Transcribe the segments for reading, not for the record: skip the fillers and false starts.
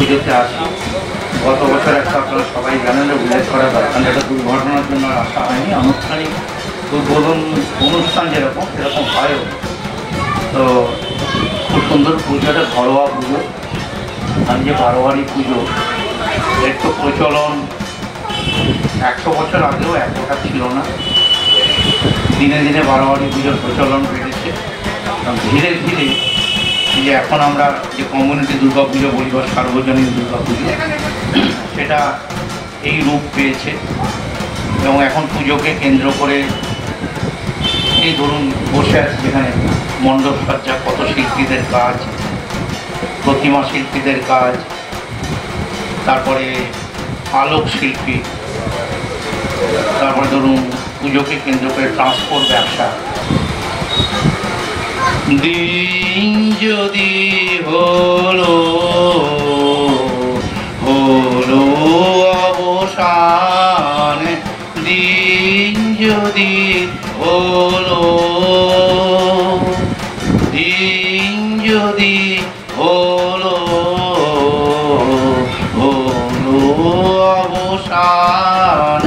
পুজোতে আসি। গত বছর একটা আপনারা সবাই জানেন উল্লেখ করা দরকার, একটা দুর্ঘটনার জন্য আসা হয়নি। আনুষ্ঠানিক উদ্বোধন অনুষ্ঠান যেরকম সেরকম হয়ও। তো খুব সুন্দর পুজোটা, ঘরোয়া পুজো। আর যে বারোয়ারি পুজো এর তো প্রচলন 100 বছর আগেও এতটা ছিল না। দিনে দিনে বারোয়ারি পুজোর প্রচলন বেড়েছে। ধীরে ধীরে যে এখন আমরা যে কমিউনিটি দুর্গা পুজো বলি বা সার্বজনীন দুর্গা পুজো, সেটা এই রূপ পেয়েছে। এবং এখন পুজোকে কেন্দ্র করে এই ধরুন বসে আছে যেখানে মণ্ডপ সজ্জা, কত শিল্পীদের কাজ, প্রতিমা শিল্পীদের কাজ, তারপরে আলোক শিল্পী, তারপরে ধরুন পুজোকে কেন্দ্র করে ট্রান্সপোর্ট ব্যবসা। দিন যদি হলো হলো অবসান, দিন যদি হলো, দিন যদি হলো হলো অবসান,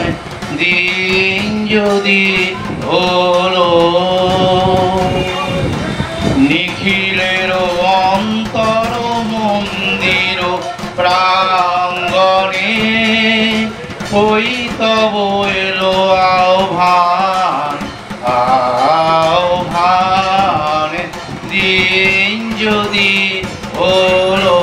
দিন যদি হলো নিখিলের অন্তর মন্দির প্রাঙ্গণে, ওই তব এলো আহ্বান আহ্বান, দিন যদি হলো।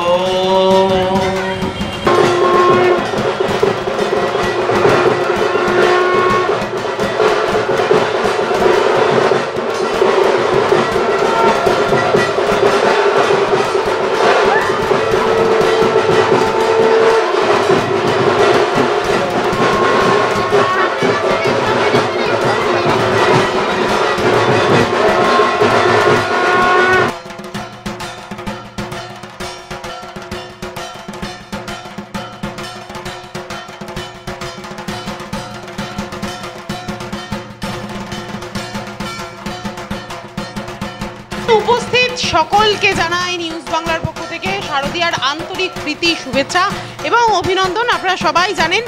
উপস্থিত সকলকে জানাই নিউজ বাংলার পক্ষ থেকে শারদীয়ার আন্তরিক প্রীতি, শুভেচ্ছা এবং অভিনন্দন। আপনারা সবাই জানেন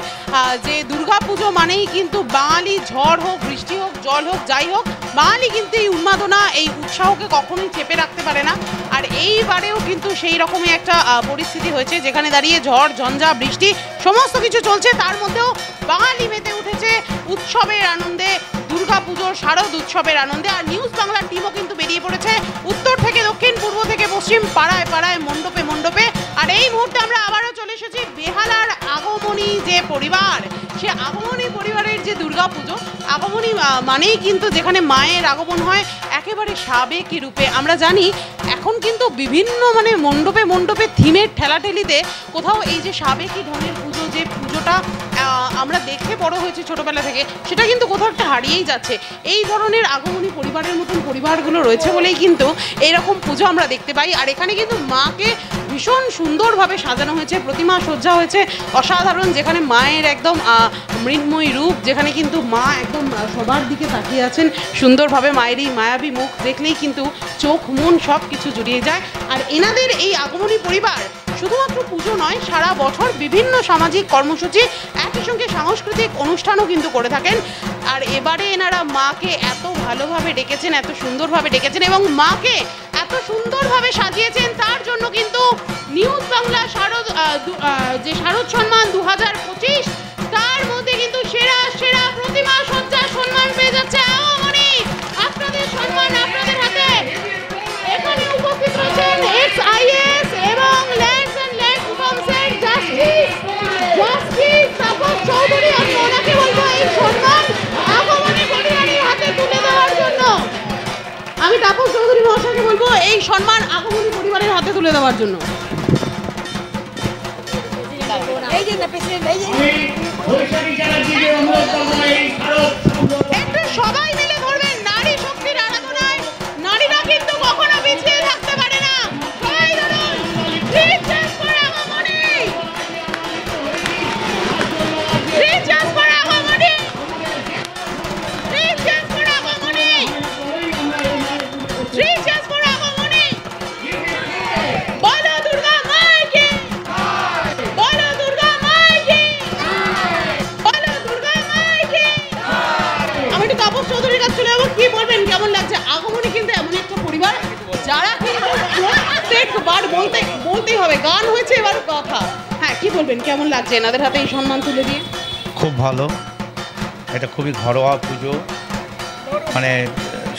যে দুর্গাপুজো মানেই কিন্তু বাঙালি, ঝড় হোক, বৃষ্টি হোক, জল হোক, যাই হোক, বাঙালি কিন্তু এই উন্মাদনা, এই উৎসাহকে কখনোই চেপে রাখতে পারে না। আর এইবারেও কিন্তু সেই রকমই একটা পরিস্থিতি হয়েছে, যেখানে দাঁড়িয়ে ঝড়, ঝঞ্ঝা, বৃষ্টি সমস্ত কিছু চলছে, তার মধ্যেও বাঙালি মেতে উঠেছে উৎসবের আনন্দে, দুর্গাপুজোর শারদ উৎসবের আনন্দে। আর নিউজ বাংলার টিমও কিন্তু বেরিয়ে পড়েছে উত্তর থেকে দক্ষিণ, পূর্ব থেকে পশ্চিম, পাড়ায় পাড়ায়, মণ্ডপে মণ্ডপে। আর এই মুহূর্তে আমরা আবারও চলে এসেছি বেহালার আগমনী যে পরিবার, সে আগমনী পরিবারের যে দুর্গাপুজো, আগমনী মানেই কিন্তু যেখানে মায়ের আগমন হয় একেবারে সাবেকি রূপে। আমরা জানি এখন কিন্তু বিভিন্ন মণ্ডপে মণ্ডপে থিমের ঠেলাঠেলিতে কোথাও এই যে সাবেকি ঢঙের পুজো, যে পুজোটা আমরা দেখে বড় হয়েছি ছোটবেলা থেকে, সেটা কিন্তু কোথাও একটা হারিয়েই যাচ্ছে। এই ধরনের আগমনী পরিবারের মতন পরিবারগুলো রয়েছে বলেই কিন্তু এইরকম পুজো আমরা দেখতে পাই। আর এখানে কিন্তু মাকে ভীষণ সুন্দরভাবে সাজানো হয়েছে, প্রতিমা সজ্জা হয়েছে অসাধারণ, যেখানে মায়ের একদম মৃন্ময়ী রূপ, যেখানে কিন্তু মা একদম সবার দিকে তাকিয়ে আছেন সুন্দরভাবে। মায়ের এই মায়াবী মুখ দেখলেই কিন্তু চোখ মন সব কিছু জুড়িয়ে যায়। আর এনাদের এই আগমনী পরিবার শুধুমাত্র পুজো নয়, সারা বছর বিভিন্ন সামাজিক কর্মসূচি, একই সঙ্গে সাংস্কৃতিক অনুষ্ঠানও কিন্তু করে থাকেন। আর এবারে এনারা মাকে এত ভালোভাবে ডেকেছেন, এত সুন্দরভাবে ডেকেছেন এবং মাকে এত সুন্দরভাবে সাজিয়েছেন, তার জন্য কিন্তু নিউজ বাংলা শারদ যে শারদ সম্মান 2025, তার মধ্যে কিন্তু সেরা সেরা প্রতিমা সজ্জা সম্মান পেয়ে যাচ্ছে আগমনী। আপনাদের সম্মান আপনাদের হাতে। এখানে উপস্থিত রয়েছেন এক্স-আইএস এবং ল্যান্ডস অ্যান্ড ল্যান্ড রিফর্মসের জাস্টিস তাপস চৌধুরী। আমি ওনাকে বলবো এই সম্মান আগমনী পরিবারের হাতে তুলে দেওয়ার জন্য। আমি তাপস চৌধুরী মহাশয়কে বলবো এই সম্মান আগমনী পরিবারের হাতে তুলে দেওয়ার জন্য। একটু সবাই মিলে ধরবেন। নারী শক্তির আরাধনায় নারীরা কিন্তু কখনো পিছিয়ে থাকতে পারে না। সবাই ধরুন। Three cheers for Agamani. Three cheers for Agamani. Three cheers for Agamani. Three cheers for আগমনী। বলো দুর্গা মাইকে। করতেই হবে, গান হয়েছে এবার কথা। হ্যাঁ, কি বলবেন, কেমন লাগছে এনাদের হাতে এই সম্মান তুলে দিয়ে? খুব ভালো, এটা খুবই ঘরোয়া পুজো, মানে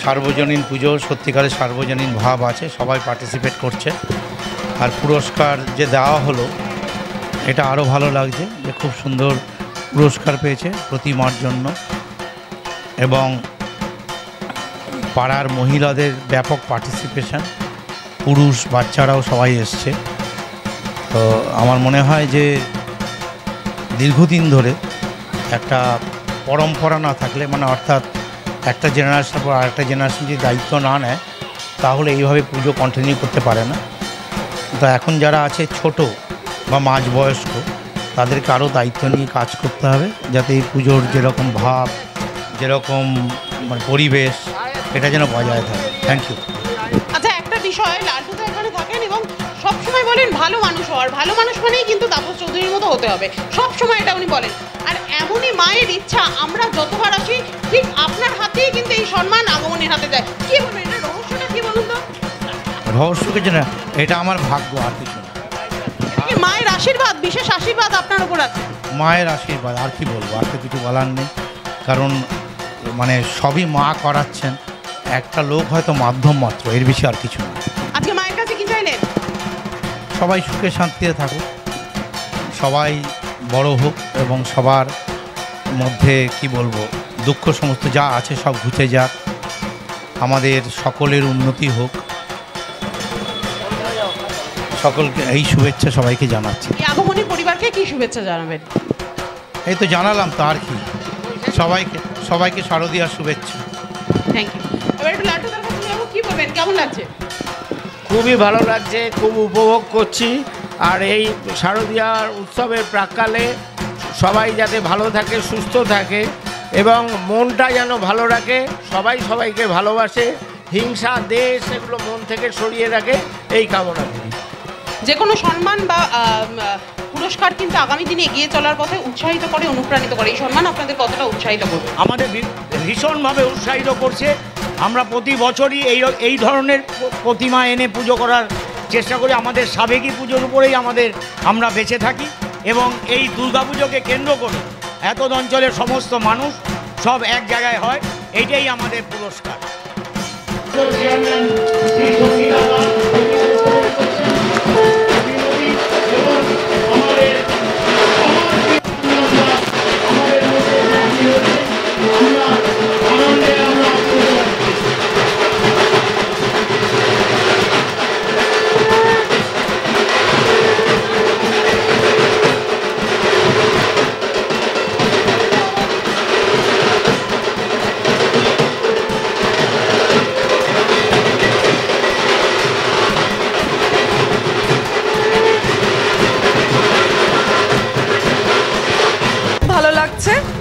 সার্বজনীন পুজো, সত্যিকারের সার্বজনীন ভাব আছে, সবাই পার্টিসিপেট করছে। আর পুরস্কার যে দেওয়া হলো এটা আরও ভালো লাগছে, যে খুব সুন্দর পুরস্কার পেয়েছে প্রতিমার জন্য, এবং পাড়ার মহিলাদের ব্যাপক পার্টিসিপেশন, পুরুষ বাচ্চারাও সবাই এসছে। তো আমার মনে হয় যে দীর্ঘদিন ধরে একটা পরম্পরা না থাকলে, মানে অর্থাৎ একটা জেনারেশন পর আরেকটা জেনারেশন যদি দায়িত্ব না নেয় তাহলে এইভাবে পুজো কন্টিনিউ করতে পারে না। তো এখন যারা আছে ছোট বা মাঝবয়স্ক, তাদেরকে আরও দায়িত্ব নিয়ে কাজ করতে হবে, যাতে এই পুজোর যেরকম ভাব, যেরকম মানে পরিবেশ, এটা যেন বজায় থাকে। Thank you. আচ্ছা, একটা বিষয়, লালটু তো এখানে থাকেন এবং সবসময় বলেন ভালো মানুষ হওয়ার, ভালো মানুষ মানেই কিন্তু তাপস চৌধুরীর মতো হতে হবে, সবসময় এটা উনি বলেন। আর এমনই মায়ের ইচ্ছা, আমরা যতবার আসি ঠিক আপনার হাতেই কিন্তু এই সম্মান আগমনের হাতে যায়। কি বলবেন, এটা রহস্যটা কি বলুন তো? রহস্য কিছু না, এটা আমার ভাগ্য, আর কিছু না। মায়ের আশীর্বাদ, বিশেষ আশীর্বাদ আপনার উপর আছে। মায়ের আশীর্বাদ, আর কি বলবো, আর তো কিছু বলার নেই। কারণ মানে সবই মা করাচ্ছেন, একটা লোক হয়তো মাধ্যম মাত্র, এর বেশি আর কিছু না। আজকে মায়ের কাছে কি চাইলেন? সবাই সুখে শান্তিতে থাকুক, সবাই বড় হোক, এবং সবার মধ্যে কি বলবো, দুঃখ সমস্ত যা আছে সব ঘুচে যাক, আমাদের সকলের উন্নতি হোক, সকলকে এই শুভেচ্ছা সবাইকে জানাচ্ছি। এই আগমনী পরিবারকে কি শুভেচ্ছা জানাবেন? এই তো জানালাম, তো আর কি, সবাইকে শারদীয়ার শুভেচ্ছা। Thank you. এবার একটু লালটুদার কাছে যাবো, কি বলবেন, কেমন লাগছে? খুবই ভালো লাগছে, খুব উপভোগ করছি। আর এই শারদীয়ার উৎসবের প্রাক্কালে সবাই যাতে ভালো থাকে, সুস্থ থাকে এবং মনটা যেন ভালো রাখে, সবাই সবাইকে ভালোবাসে, হিংসা দেশ এগুলো মন থেকে সরিয়ে রাখে, এই কামনা করি। যে কোনো সম্মান বা পুরস্কার কিন্তু আগামী দিনে এগিয়ে চলার পথে উৎসাহিত করে, অনুপ্রাণিত করে। এই সম্মান আপনাদের কতটা উৎসাহিত করবে? আমাদের ভীষণভাবে উৎসাহিত করছে। আমরা প্রতি বছরই এই ধরনের প্রতিমা এনে পুজো করার চেষ্টা করি। আমাদের সাবেকি পুজোর উপরেই আমরা বেঁচে থাকি, এবং এই দুর্গাপুজোকে কেন্দ্র করে এত অঞ্চলের সমস্ত মানুষ সব এক জায়গায় হয়, এইটাই আমাদের পুরস্কার।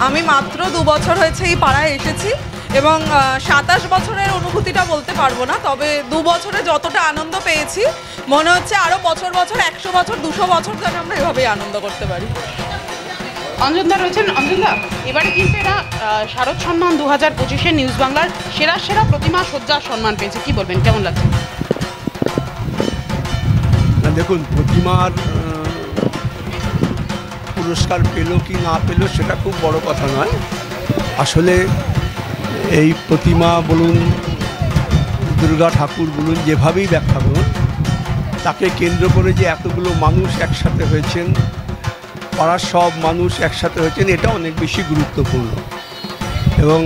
আমি মাত্র 2 বছর হয়েছে এই পাড়ায় এসেছি, এবং 27 বছরের অনুভূতিটা বলতে পারবো না, তবে 2 বছরে যতটা আনন্দ পেয়েছি মনে হচ্ছে আরও বছর 100 বছর 200 বছর যেন আমরা এভাবেই আনন্দ করতে পারি। অঞ্জনদা রয়েছেন। অঞ্জনদা, এবারে কিন্তু এরা শারদ সম্মান 2025-এ নিউজ বাংলার সেরা প্রতিমা সজ্জার সম্মান পেয়েছে, কি বলবেন, কেমন লাগছে? দেখুন, প্রতিমার পুরস্কার পেল কি না পেল সেটা খুব বড় কথা নয়। আসলে এই প্রতিমা বলুন, দুর্গা ঠাকুর বলুন, যেভাবেই ব্যাখ্যা করুন, তাকে কেন্দ্র করে যে এতগুলো মানুষ একসাথে হয়েছেন, পাড়ার সব মানুষ একসাথে হয়েছেন, এটা অনেক বেশি গুরুত্বপূর্ণ। এবং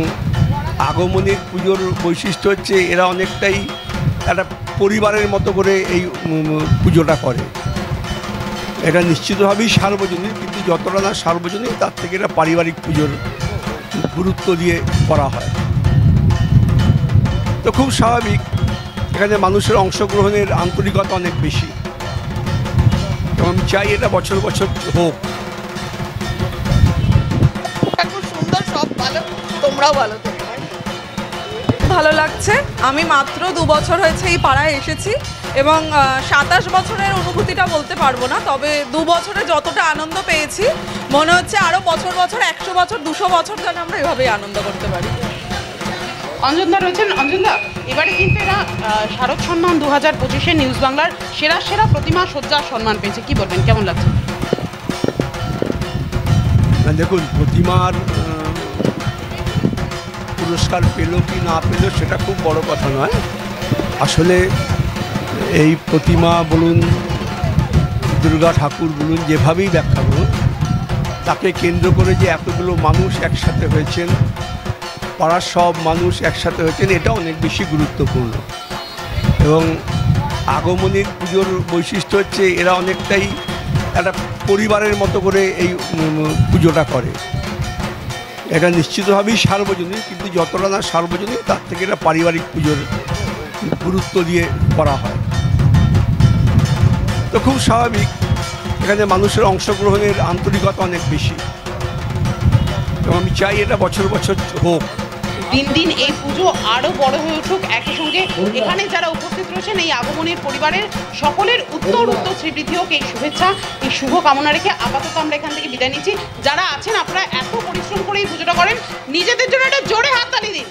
আগমনীর পুজোর বৈশিষ্ট্য হচ্ছে এরা অনেকটাই একটা পরিবারের মতো করে এই পুজোটা করে। এটা নিশ্চিতভাবেই সার্বজনীন, কিন্তু যতটা না সার্বজনীন তার থেকে এটা পারিবারিক পুজোর গুরুত্ব দিয়ে করা হয়। তো খুব স্বাভাবিক, এখানে মানুষের অংশগ্রহণের আন্তরিকতা অনেক বেশি, এবং আমি চাই এটা বছর বছর হোক। খুব সুন্দর, সব ভালো, তোমরাও ভালো থেকো। ভালো লাগছে। আমি মাত্র 2 বছর হয়েছে এই পাড়ায় এসেছি, এবং 27 বছরের অনুভূতিটা বলতে পারবো না, তবে 2 বছরে যতটা আনন্দ পেয়েছি মনে হচ্ছে আরও বছর 100 বছর 200 বছর যেন আমরা এভাবেই আনন্দ করতে পারি। অঞ্জনদা রয়েছেন। অঞ্জনদা, এবারে কিন্তু এরা শারদ সম্মান 2025-এ নিউজ বাংলার সেরা সেরা প্রতিমা সজ্জার সম্মান পেয়েছে। কি বলবেন, কেমন লাগছে? দেখুন, প্রতিমার পুরস্কার পেল কি না পেল সেটা খুব বড় কথা নয়। আসলে এই প্রতিমা বলুন, দুর্গা ঠাকুর বলুন, যেভাবেই ব্যাখ্যা করুন, তাকে কেন্দ্র করে যে এতগুলো মানুষ একসাথে হয়েছেন, পাড়ার সব মানুষ একসাথে হয়েছেন, এটা অনেক বেশি গুরুত্বপূর্ণ। এবং আগমনীর পুজোর বৈশিষ্ট্য হচ্ছে এরা অনেকটাই একটা পরিবারের মতো করে এই পুজোটা করে। এটা নিশ্চিতভাবেই সার্বজনীন, কিন্তু যতটা না সার্বজনীন তার থেকে এটা পারিবারিক পুজোর গুরুত্ব দিয়ে করা হয়। তো খুব স্বাভাবিক, এখানে মানুষের অংশগ্রহণের আন্তরিকতা অনেক বেশি এবং আমি চাই এটা বছর বছর হোক। দিন দিন এই পুজো আরও বড় হয়ে উঠুক। একই সঙ্গে এখানে যারা উপস্থিত রয়েছেন এই আগমনের পরিবারের সকলের উত্তর শ্রীবৃদ্ধি হোক, এই শুভেচ্ছা, এই শুভ কামনা রেখে আপাতত আমরা এখান থেকে বিদায় নিচ্ছি। যারা আছেন আপনারা এত পরিশ্রম করে এই পুজোটা করেন, নিজেদের জন্য একটা জোরে হাততালি দিন।